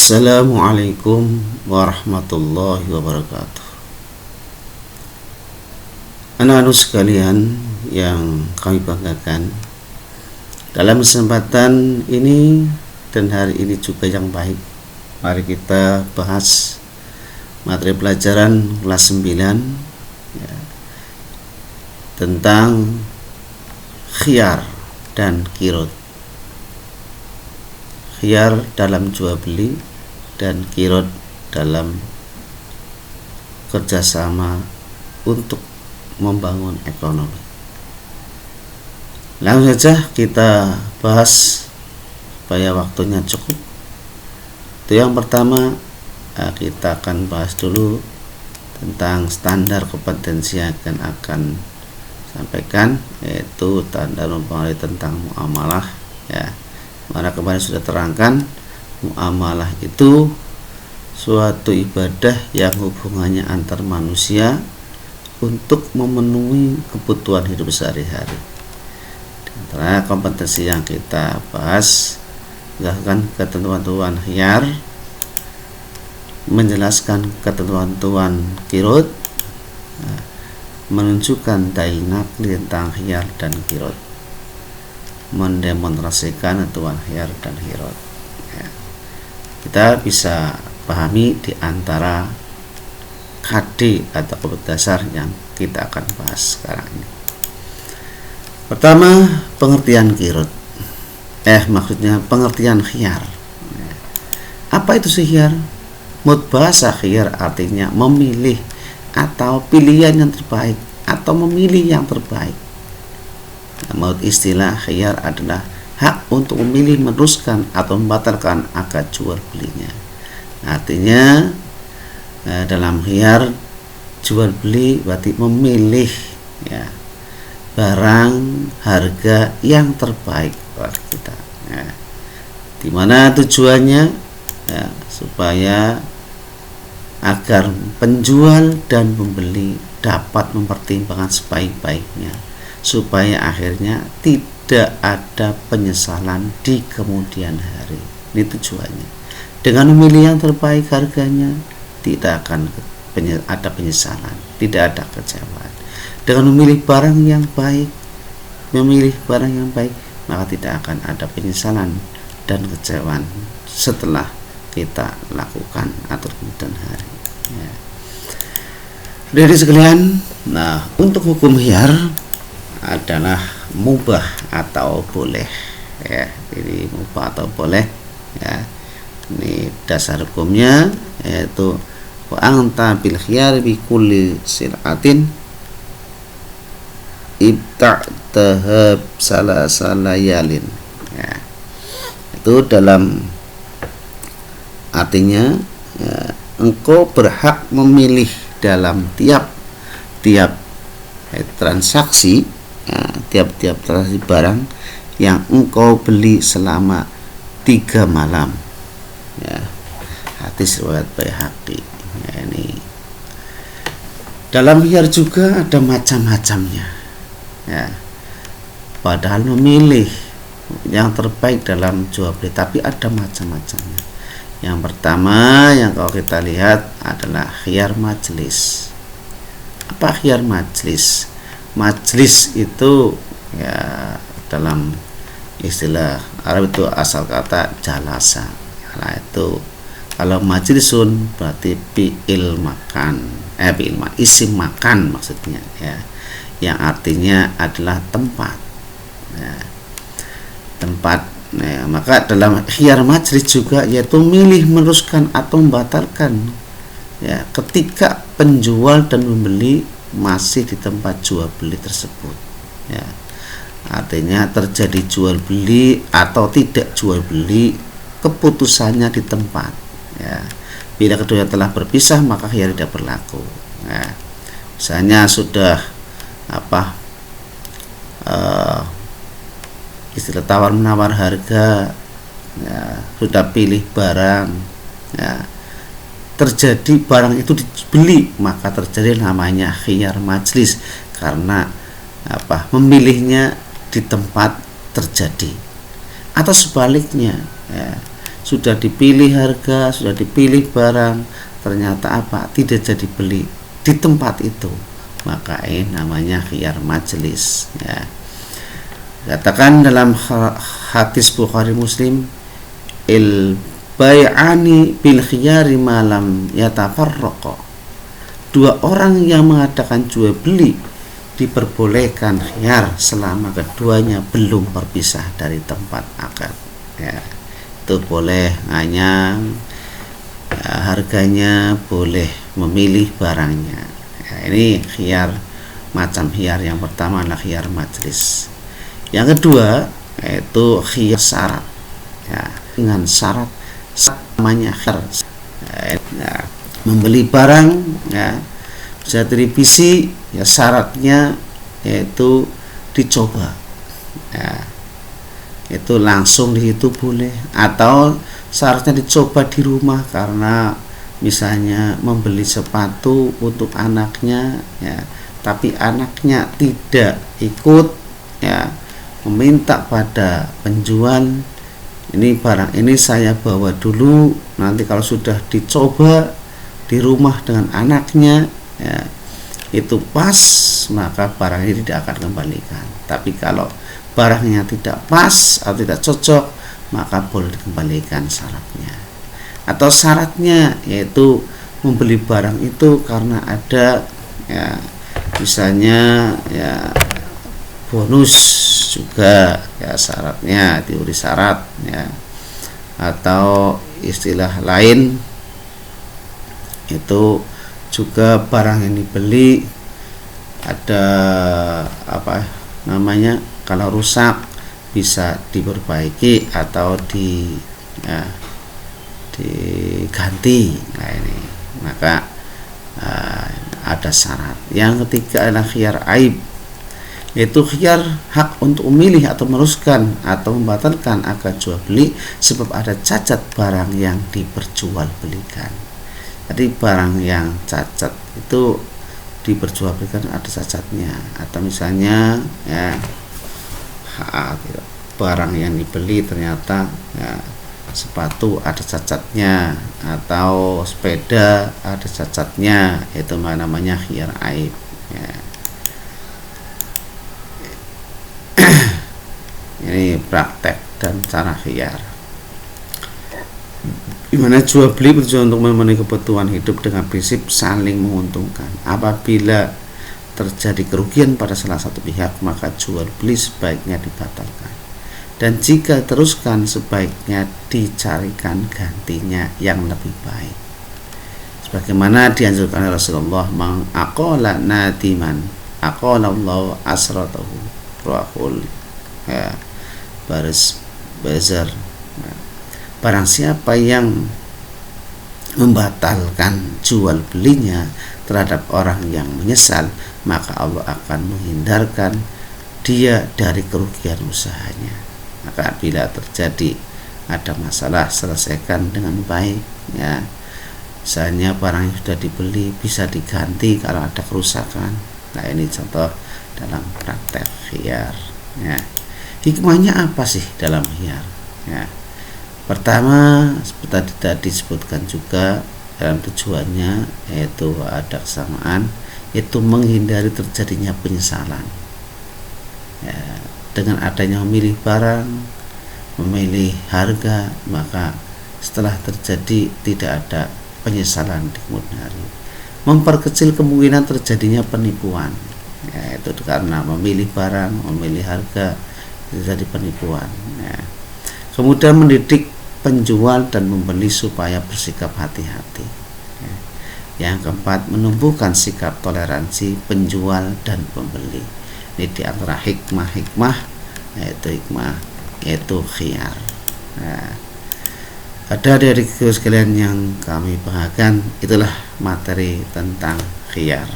Assalamualaikum warahmatullahi wabarakatuh. Anak-anak sekalian yang kami banggakan, dalam kesempatan ini dan hari ini juga yang baik, mari kita bahas materi pelajaran kelas 9 ya, tentang khiyar dan kirot. Khiyar dalam jual beli dan kirot dalam kerjasama untuk membangun ekonomi. Langsung saja kita bahas supaya waktunya cukup. Itu yang pertama, kita akan bahas dulu tentang standar kompetensi yang akan sampaikan, yaitu standar mempengaruhi tentang muamalah ya. Mana kemarin sudah terangkan, muamalah itu suatu ibadah yang hubungannya antar manusia untuk memenuhi kebutuhan hidup sehari-hari. Antara kompetensi yang kita bahas, menjelaskan ketentuan khiyar, menjelaskan ketentuan kirot, menunjukkan dalil nakli tentang khiyar dan kirot, mendemonstrasikan ketentuan khiyar dan kirot ya. Kita bisa pahami di antara KD atau kompetensi dasar yang kita akan bahas sekarang ini. Pertama, pengertian kirot, maksudnya pengertian khiyar. Apa itu sih khiyar? Menurut bahasa, khiyar artinya memilih atau pilihan yang terbaik atau memilih yang terbaik. Menurut istilah, khiyar adalah hak untuk memilih, meneruskan atau membatalkan akad jual belinya. Artinya dalam khiyar jual beli berarti memilih ya, barang harga yang terbaik buat kita ya. Dimana tujuannya ya, supaya agar penjual dan pembeli dapat mempertimbangkan sebaik-baiknya, supaya akhirnya tidak ada penyesalan di kemudian hari. Ini tujuannya. Dengan memilih yang terbaik harganya, tidak akan ada penyesalan, tidak ada kecewaan. Dengan memilih barang yang baik, maka tidak akan ada penyesalan dan kecewaan setelah kita lakukan atau kemudian hari ya. Jadi sekalian, untuk hukum khiyar adalah mubah atau boleh ya. Jadi mubah atau boleh ya. Ini dasar hukumnya, yaitu wa anta bil khiyar bi kulli sil'atin ibta'tahab salasalayalin ya. Itu dalam artinya ya, engkau berhak memilih dalam tiap transaksi ya, tiap transaksi barang yang engkau beli selama 3 malam ya. Hadis riwayat Baihaqi ya. Ini dalam khiyar juga ada macam-macamnya ya. Padahal memilih yang terbaik dalam jual beli, tapi ada macam-macamnya. Yang pertama yang kalau kita lihat adalah khiyar majlis. Apa khiyar majlis? Majlis itu ya, dalam istilah Arab itu asal kata jalasa. Nah, itu kalau majlisun berarti fi'il makan, isim makan maksudnya ya, yang artinya adalah tempat ya, tempat. Nah, maka dalam khiyar majlis juga yaitu milih, meneruskan atau membatalkan ya, ketika penjual dan pembeli masih di tempat jual beli tersebut ya. Artinya terjadi jual beli atau tidak jual beli, keputusannya di tempat ya. Bila keduanya telah berpisah, maka khiyar tidak berlaku ya. Misalnya sudah istilah tawar menawar harga ya, sudah pilih barang ya, terjadi barang itu dibeli, maka terjadi namanya khiyar majlis karena memilihnya di tempat terjadi. Atau sebaliknya ya, sudah dipilih harga, sudah dipilih barang, ternyata apa? Tidak jadi beli di tempat itu, maka ini namanya khiyar majelis, ya. Katakan dalam hadis Bukhari Muslim, il bai'ani bil khiyari malam yatafarraqa. Dua orang yang mengadakan jual beli diperbolehkan khiyar selama keduanya belum berpisah dari tempat akad, ya. Itu boleh nganyang, ya, harganya, boleh memilih barangnya, ya. Ini khiyar, macam khiyar yang pertama adalah khiyar majelis. Yang kedua yaitu khiyar syarat, ya, dengan syarat namanya khiyar, ya, membeli barang, ya, bisa direvisi, ya, syaratnya yaitu dicoba, ya, itu langsung di situ boleh, atau syaratnya dicoba di rumah karena misalnya membeli sepatu untuk anaknya, ya, tapi anaknya tidak ikut, ya, meminta pada penjual, ini barang ini saya bawa dulu, nanti kalau sudah dicoba di rumah dengan anaknya, ya, itu pas, maka barang ini tidak akan kembalikan. Tapi kalau barangnya tidak pas atau tidak cocok, maka boleh dikembalikan syaratnya. Atau syaratnya yaitu membeli barang itu karena ada, ya, misalnya, ya, bonus juga, ya, syaratnya teori syarat, ya, atau istilah lain itu juga barang yang dibeli ada apa namanya, kalau rusak bisa diperbaiki atau ya, diganti. Nah ini maka ada syarat. Yang ketiga adalah khiyar aib, yaitu khiyar hak untuk memilih atau meneruskan atau membatalkan akad jual beli sebab ada cacat barang yang diperjualbelikan. Jadi barang yang cacat itu diperjualbelikan ada cacatnya, atau misalnya, ya, barang yang dibeli ternyata, ya, sepatu ada cacatnya atau sepeda ada cacatnya, itu namanya khiyar aib, ya. Ini praktek dan cara khiyar, dimana jual beli bertujuan untuk memenuhi kebutuhan hidup dengan prinsip saling menguntungkan. Apabila terjadi kerugian pada salah satu pihak, maka jual beli sebaiknya dibatalkan, dan jika teruskan sebaiknya dicarikan gantinya yang lebih baik, sebagaimana dianjurkan oleh Rasulullah, mengaqala nadiman aqalallahu asratahu, rahul, ya, baris bazar. Barang siapa yang membatalkan jual belinya terhadap orang yang menyesal, maka Allah akan menghindarkan dia dari kerugian usahanya. Maka bila terjadi ada masalah, selesaikan dengan baik, ya. Misalnya barang yang sudah dibeli bisa diganti kalau ada kerusakan. Nah ini contoh dalam praktek khiyar, ya. Hikmahnya apa sih dalam khiyar, ya? Pertama, seperti tadi disebutkan juga dalam tujuannya, yaitu ada kesamaan, yaitu menghindari terjadinya penyesalan, ya. Dengan adanya memilih barang, memilih harga, maka setelah terjadi tidak ada penyesalan di kemudian hari. Memperkecil kemungkinan terjadinya penipuan, ya, itu karena memilih barang, memilih harga terjadi penipuan, ya. Kemudian mendidik penjual dan membeli supaya bersikap hati-hati, ya. Yang keempat, menumbuhkan sikap toleransi penjual dan pembeli. Ini diantara hikmah-hikmah, yaitu khiyar. Nah, ada dari sekalian yang kami bahagikan, itulah materi tentang khiyar.